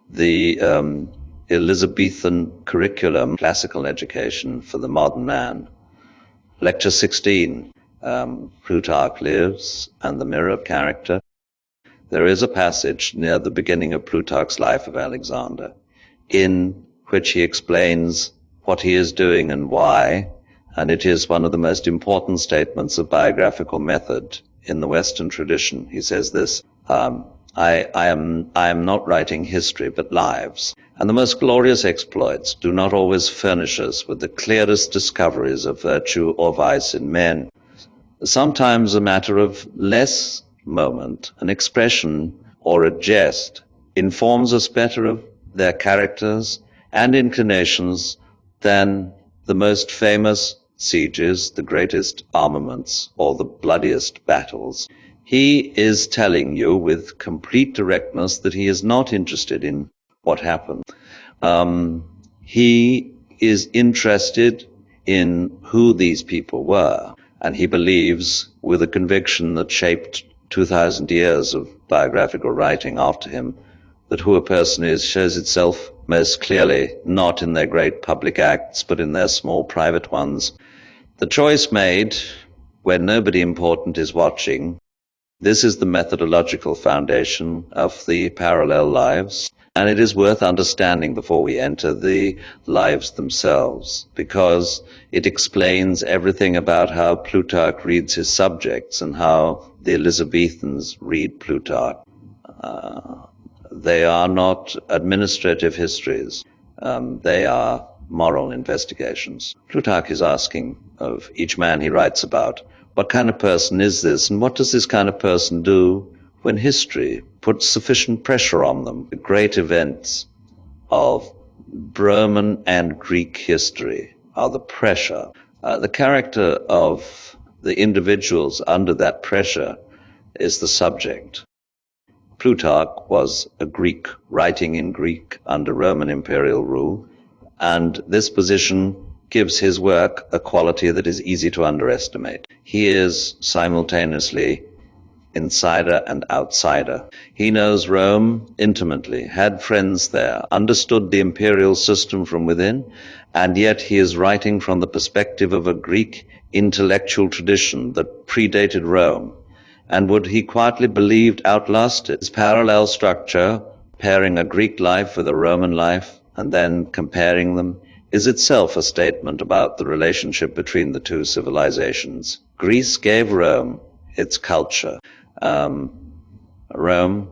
the Elizabethan curriculum, classical education for the modern man. Lecture 16, Plutarch lives and the mirror of character. There is a passage near the beginning of Plutarch's life of Alexander in which he explains what he is doing and why, and it is one of the most important statements of biographical method in the Western tradition. He says this, I am not writing history but lives, and the most glorious exploits do not always furnish us with the clearest discoveries of virtue or vice in men. Sometimes a matter of less moment, an expression or a jest, informs us better of their characters and inclinations than the most famous sieges, the greatest armaments, or the bloodiest battles. He is telling you with complete directness that he is not interested in what happened. He is interested in who these people were, and he believes, with a conviction that shaped 2,000 years of biographical writing after him, that who a person is shows itself most clearly not in their great public acts, but in their small private ones. The choice made when nobody important is watching, this is the methodological foundation of the parallel lives, and it is worth understanding before we enter the lives themselves, because it explains everything about how Plutarch reads his subjects and how the Elizabethans read Plutarch. They are not administrative histories. They are moral investigations. Plutarch is asking of each man he writes about, what kind of person is this, and what does this kind of person do when history puts sufficient pressure on them? The great events of Roman and Greek history are the pressure. The character of the individuals under that pressure is the subject. Plutarch was a Greek, writing in Greek under Roman imperial rule, and this position gives his work a quality that is easy to underestimate. He is simultaneously insider and outsider. He knows Rome intimately, had friends there, understood the imperial system from within, and yet he is writing from the perspective of a Greek intellectual tradition that predated Rome. And would he quietly believed outlasted? His parallel structure, pairing a Greek life with a Roman life, and then comparing them, is itself a statement about the relationship between the two civilizations. Greece gave Rome its culture. Rome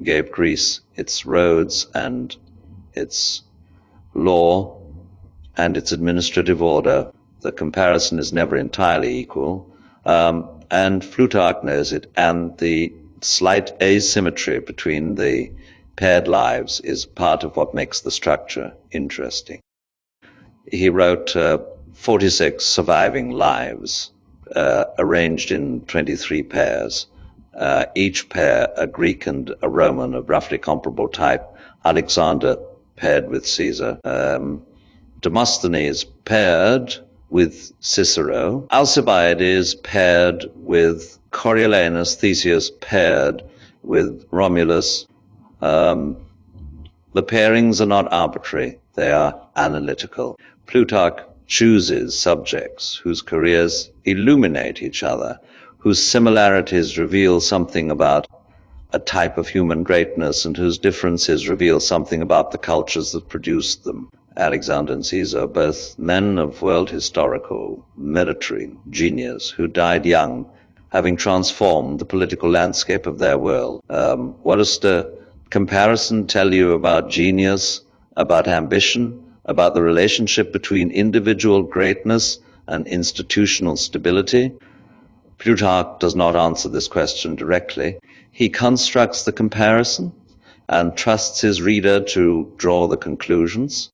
gave Greece its roads and its law and its administrative order. The comparison is never entirely equal. And Plutarch knows it, and the slight asymmetry between the paired lives is part of what makes the structure interesting. He wrote 46 surviving lives, arranged in 23 pairs, each pair a Greek and a Roman of roughly comparable type. Alexander paired with Caesar, Demosthenes paired with Cicero, Alcibiades paired with Coriolanus, Theseus paired with Romulus. The pairings are not arbitrary, they are analytical. Plutarch chooses subjects whose careers illuminate each other, whose similarities reveal something about a type of human greatness and whose differences reveal something about the cultures that produced them. Alexander and Caesar, both men of world historical, military genius who died young, having transformed the political landscape of their world. What does the comparison tell you about genius, about ambition, about the relationship between individual greatness and institutional stability? Plutarch does not answer this question directly. He constructs the comparison and trusts his reader to draw the conclusions.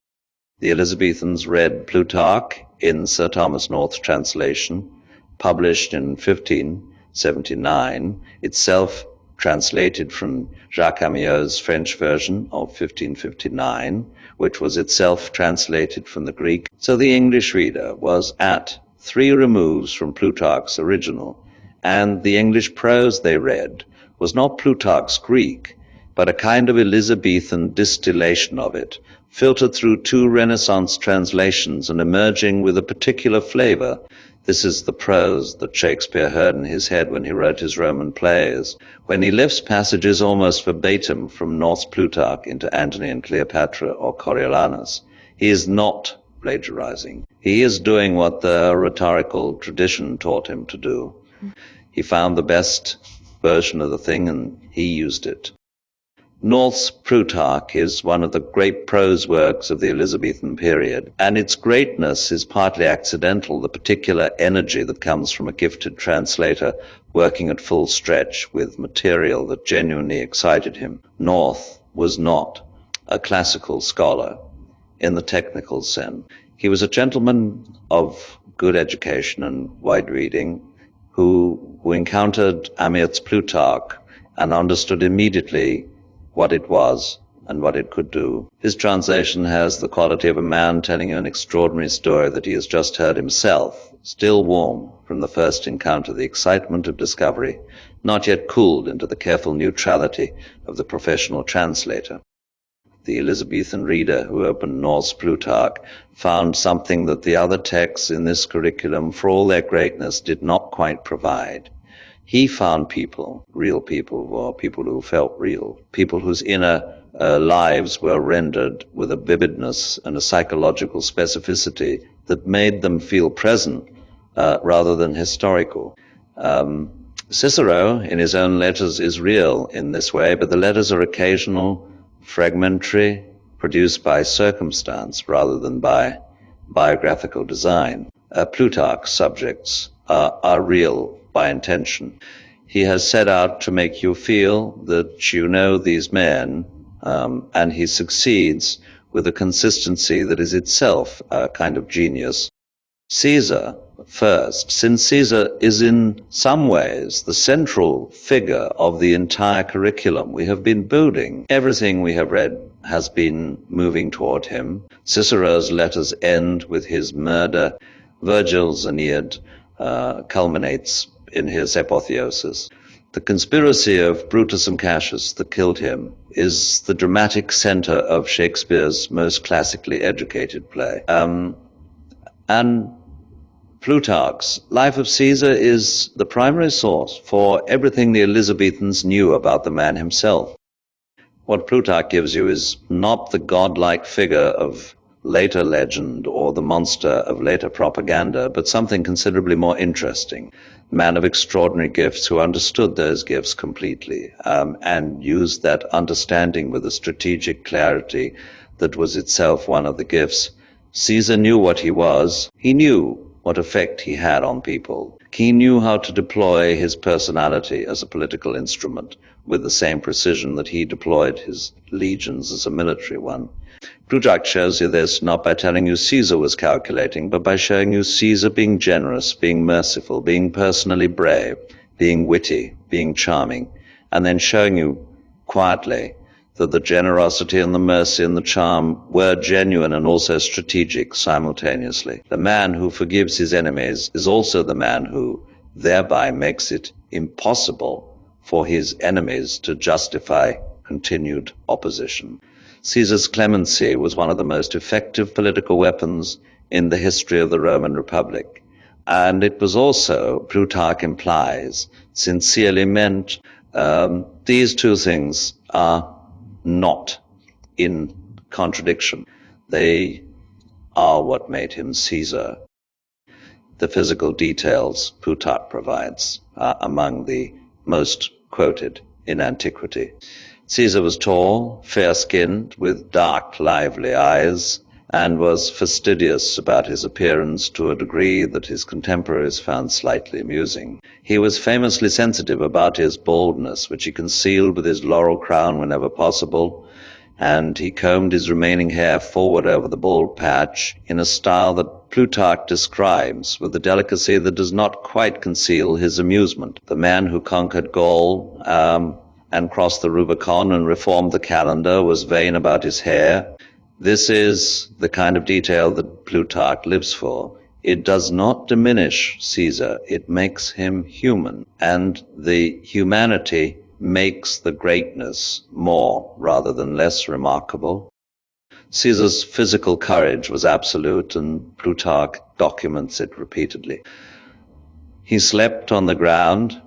The Elizabethans read Plutarch in Sir Thomas North's translation, published in 1579, itself translated from Jacques Amyot's French version of 1559, which was itself translated from the Greek. So the English reader was at 3 removes from Plutarch's original, and the English prose they read was not Plutarch's Greek, but a kind of Elizabethan distillation of it, filtered through two Renaissance translations and emerging with a particular flavor. This is the prose that Shakespeare heard in his head when he wrote his Roman plays, when he lifts passages almost verbatim from Norse Plutarch into Antony and Cleopatra or Coriolanus. He is not plagiarizing. He is doing what the rhetorical tradition taught him to do. He found the best version of the thing and he used it. Norse Plutarch is one of the great prose works of the Elizabethan period, and its greatness is partly accidental, the particular energy that comes from a gifted translator working at full stretch with material that genuinely excited him. North was not a classical scholar in the technical sense. He was a gentleman of good education and wide reading who encountered Amyot's Plutarch and understood immediately what it was and what it could do. His translation has the quality of a man telling you an extraordinary story that he has just heard himself, still warm from the first encounter, the excitement of discovery, not yet cooled into the careful neutrality of the professional translator. The Elizabethan reader who opened Norse Plutarch found something that the other texts in this curriculum, for all their greatness, did not quite provide. He found people, real people, or people who felt real, people whose inner lives were rendered with a vividness and a psychological specificity that made them feel present rather than historical. Cicero, in his own letters, is real in this way, but the letters are occasional, fragmentary, produced by circumstance rather than by biographical design. Plutarch's subjects are real by intention. He has set out to make you feel that you know these men, and he succeeds with a consistency that is itself a kind of genius. Caesar first, since Caesar is in some ways the central figure of the entire curriculum we have been building. Everything we have read has been moving toward him. Cicero's letters end with his murder. Virgil's Aeneid culminates in his apotheosis. The conspiracy of Brutus and Cassius that killed him is the dramatic center of Shakespeare's most classically educated play. And Plutarch's Life of Caesar is the primary source for everything the Elizabethans knew about the man himself. What Plutarch gives you is not the godlike figure of later legend or the monster of later propaganda, but something considerably more interesting. A man of extraordinary gifts who understood those gifts completely and used that understanding with a strategic clarity that was itself one of the gifts. Caesar knew what he was. He knew what effect he had on people. He knew how to deploy his personality as a political instrument with the same precision that he deployed his legions as a military one. Plutarch shows you this not by telling you Caesar was calculating, but by showing you Caesar being generous, being merciful, being personally brave, being witty, being charming, and then showing you quietly that the generosity and the mercy and the charm were genuine and also strategic simultaneously. The man who forgives his enemies is also the man who thereby makes it impossible for his enemies to justify continued opposition. Caesar's clemency was one of the most effective political weapons in the history of the Roman Republic. And it was also, Plutarch implies, sincerely meant. These two things are not in contradiction. They are what made him Caesar. The physical details Plutarch provides are among the most quoted in antiquity. Caesar was tall, fair-skinned, with dark, lively eyes, and was fastidious about his appearance to a degree that his contemporaries found slightly amusing. He was famously sensitive about his baldness, which he concealed with his laurel crown whenever possible, and he combed his remaining hair forward over the bald patch in a style that Plutarch describes with a delicacy that does not quite conceal his amusement. The man who conquered Gaul and crossed the Rubicon and reformed the calendar was vain about his hair. This is the kind of detail that Plutarch lives for. It does not diminish Caesar, it makes him human, and the humanity makes the greatness more rather than less remarkable. Caesar's physical courage was absolute, and Plutarch documents it repeatedly. He slept on the ground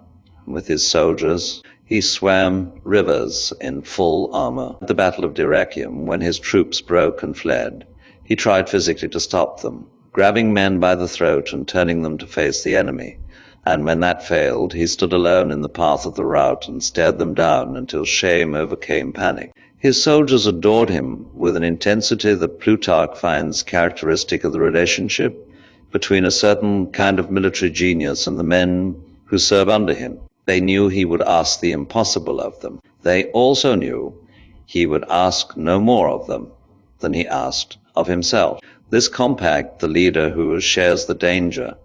with his soldiers. He swam rivers in full armor. At the Battle of Dyrrhachium, when his troops broke and fled, he tried physically to stop them, grabbing men by the throat and turning them to face the enemy. And when that failed, he stood alone in the path of the rout and stared them down until shame overcame panic. His soldiers adored him with an intensity that Plutarch finds characteristic of the relationship between a certain kind of military genius and the men who serve under him. They knew he would ask the impossible of them. They also knew he would ask no more of them than he asked of himself. This compact, the leader who shares the danger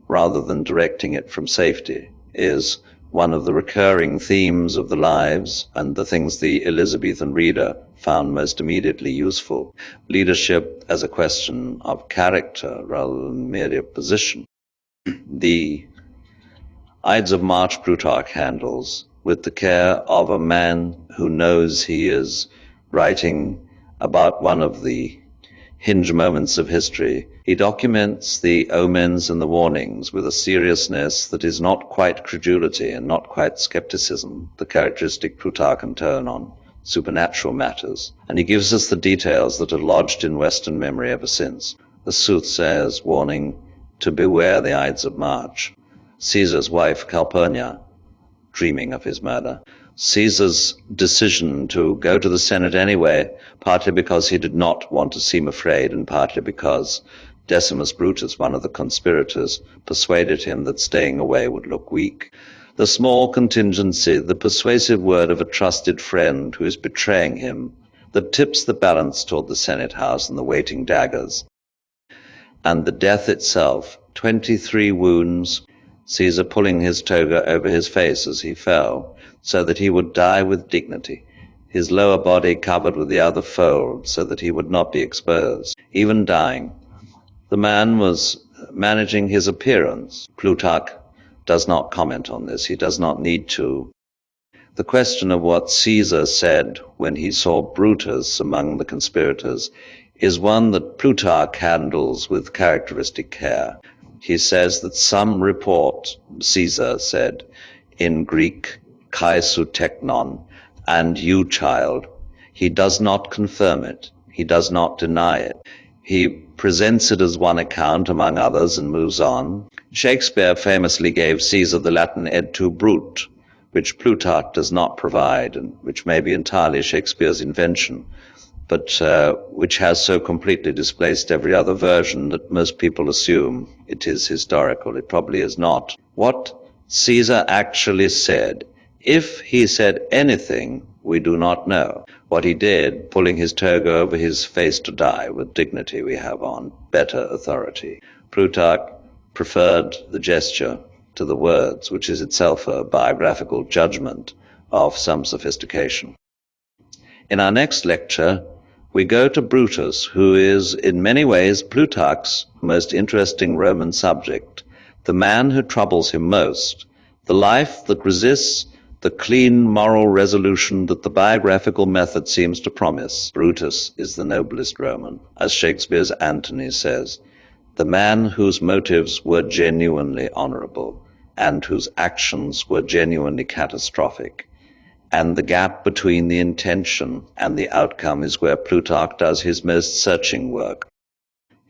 rather than directing it from safety, is one of the recurring themes of the lives and the things the Elizabethan reader found most immediately useful. Leadership as a question of character rather than merely of position. The Ides of March Plutarch handles with the care of a man who knows he is writing about one of the hinge moments of history. He documents the omens and the warnings with a seriousness that is not quite credulity and not quite skepticism, the characteristic Plutarchian tone on supernatural matters. And he gives us the details that are lodged in Western memory ever since. The soothsayer's warning to beware the Ides of March. Caesar's wife Calpurnia dreaming of his murder. Caesar's decision to go to the Senate anyway, partly because he did not want to seem afraid and partly because Decimus Brutus, one of the conspirators, persuaded him that staying away would look weak. The small contingency, the persuasive word of a trusted friend who is betraying him, that tips the balance toward the Senate House and the waiting daggers. And the death itself, 23 wounds, Caesar pulling his toga over his face as he fell, so that he would die with dignity, his lower body covered with the other fold, so that he would not be exposed. Even dying, the man was managing his appearance. Plutarch does not comment on this. He does not need to. The question of what Caesar said when he saw Brutus among the conspirators is one that Plutarch handles with characteristic care. He says that some report, Caesar said, in Greek, kai su teknon, and you, child. He does not confirm it. He does not deny it. He presents it as one account among others and moves on. Shakespeare famously gave Caesar the Latin et tu brute, which Plutarch does not provide, and which may be entirely Shakespeare's invention, but which has so completely displaced every other version that most people assume it is historical. It probably is not. What Caesar actually said, if he said anything, we do not know. What he did, pulling his toga over his face to die with dignity, we have on better authority. Plutarch preferred the gesture to the words, which is itself a biographical judgment of some sophistication. In our next lecture, we go to Brutus, who is in many ways Plutarch's most interesting Roman subject, the man who troubles him most, the life that resists the clean moral resolution that the biographical method seems to promise. Brutus is the noblest Roman, as Shakespeare's Antony says, the man whose motives were genuinely honorable and whose actions were genuinely catastrophic. And the gap between the intention and the outcome is where Plutarch does his most searching work.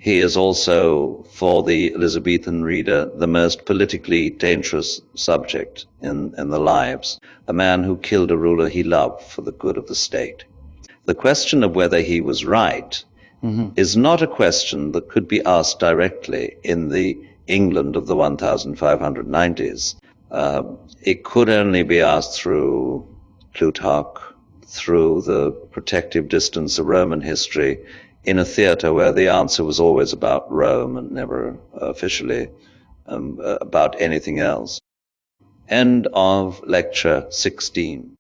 He is also, for the Elizabethan reader, the most politically dangerous subject in the lives, a man who killed a ruler he loved for the good of the state. The question of whether he was right is not a question that could be asked directly in the England of the 1590s. It could only be asked through Plutarch, through the protective distance of Roman history, in a theater where the answer was always about Rome and never officially about anything else. End of lecture 16.